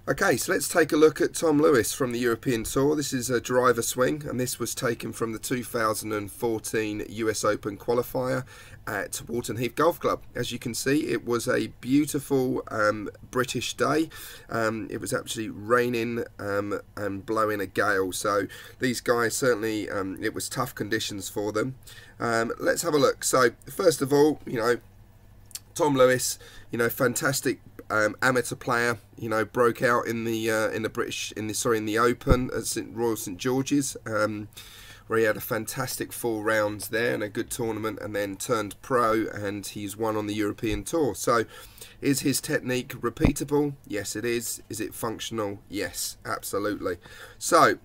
Okay, so let's take a look at Tom Lewis from the European Tour. This is a driver swing, and this was taken from the 2014 US Open qualifier at Walton Heath Golf Club. As you can see, it was a beautiful British day. It was actually raining and blowing a gale, so these guys certainly, it was tough conditions for them. Let's have a look. So first of all, Tom Lewis, fantastic amateur player. Broke out in the Open at Royal St George's, where he had a fantastic 4 rounds there and a good tournament, and then turned pro, and he's won on the European Tour. So, is his technique repeatable? Yes, it is. Is it functional? Yes, absolutely. So,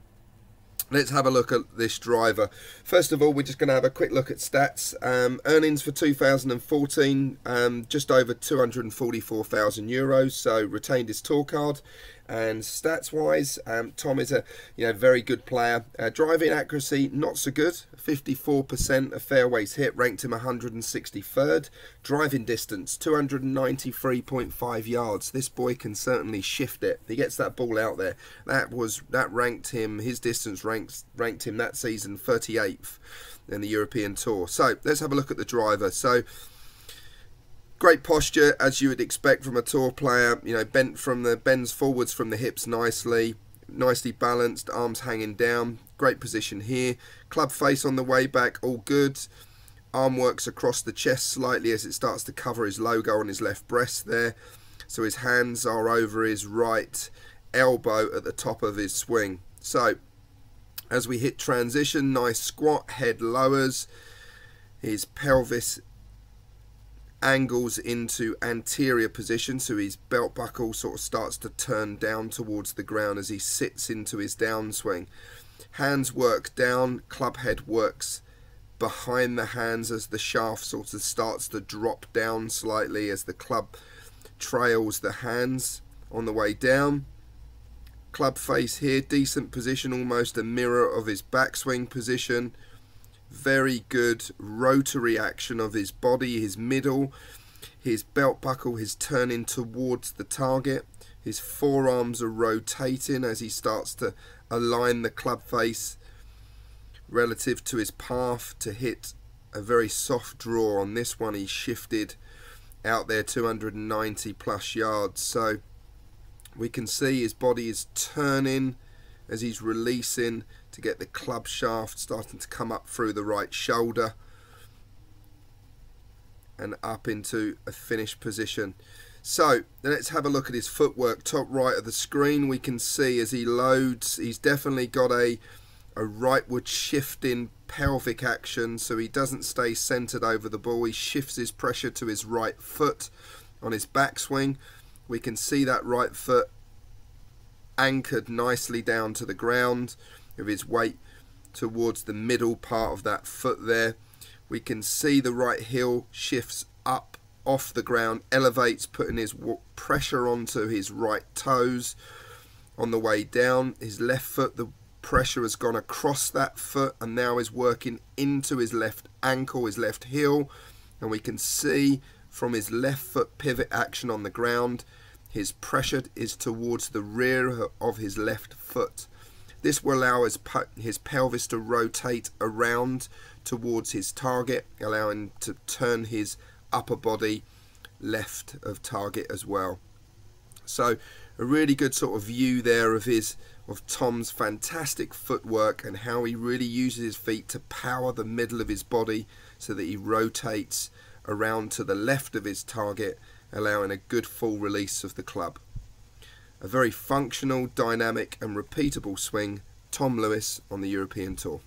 let's have a look at this driver. First of all, we're just going to have a quick look at stats. Earnings for 2014, just over €244,000. So retained his tour card. And stats-wise, Tom is a very good player. Driving accuracy, not so good. 54% of fairways hit, ranked him 163rd. Driving distance, 293.5 yards. This boy can certainly shift it. He gets that ball out there. That ranked him. His distance ranked him that season 38th in the European Tour. So let's have a look at the driver. So, great posture, as you would expect from a tour player. Bends forwards from the hips nicely balanced, arms hanging down. Great position here. Club face on the way back, all good. Arm works across the chest slightly as it starts to cover his logo on his left breast there. So his hands are over his right elbow at the top of his swing. So as we hit transition, nice squat, head lowers, his pelvis angles into anterior position, so his belt buckle sort of starts to turn down towards the ground as he sits into his downswing. Hands work down, club head works behind the hands as the shaft sort of starts to drop down slightly as the club trails the hands on the way down. Club face here, decent position, almost a mirror of his backswing position. Very good rotary action of his body, his middle, his belt buckle is turning towards the target. His forearms are rotating as he starts to align the club face relative to his path to hit a very soft draw. On this one, he shifted out there 290 plus yards. So we can see his body is turning as he's releasing to get the club shaft starting to come up through the right shoulder and up into a finished position. So let's have a look at his footwork. Top right of the screen, we can see as he loads, he's definitely got a rightward shifting pelvic action, so he doesn't stay centered over the ball. He shifts his pressure to his right foot on his backswing. We can see that right foot anchored nicely down to the ground with his weight towards the middle part of that foot there. We can see the right heel shifts up off the ground, elevates, putting his pressure onto his right toes on the way down. His left foot, the pressure has gone across that foot and now is working into his left ankle, his left heel, and we can see from his left foot pivot action on the ground, his pressure is towards the rear of his left foot. This will allow his pelvis to rotate around towards his target, allowing him to turn his upper body left of target as well. So a really good sort of view there of Tom's fantastic footwork and how he really uses his feet to power the middle of his body so that he rotates around to the left of his target, allowing a good full release of the club. A very functional, dynamic and repeatable swing, Tom Lewis on the European Tour.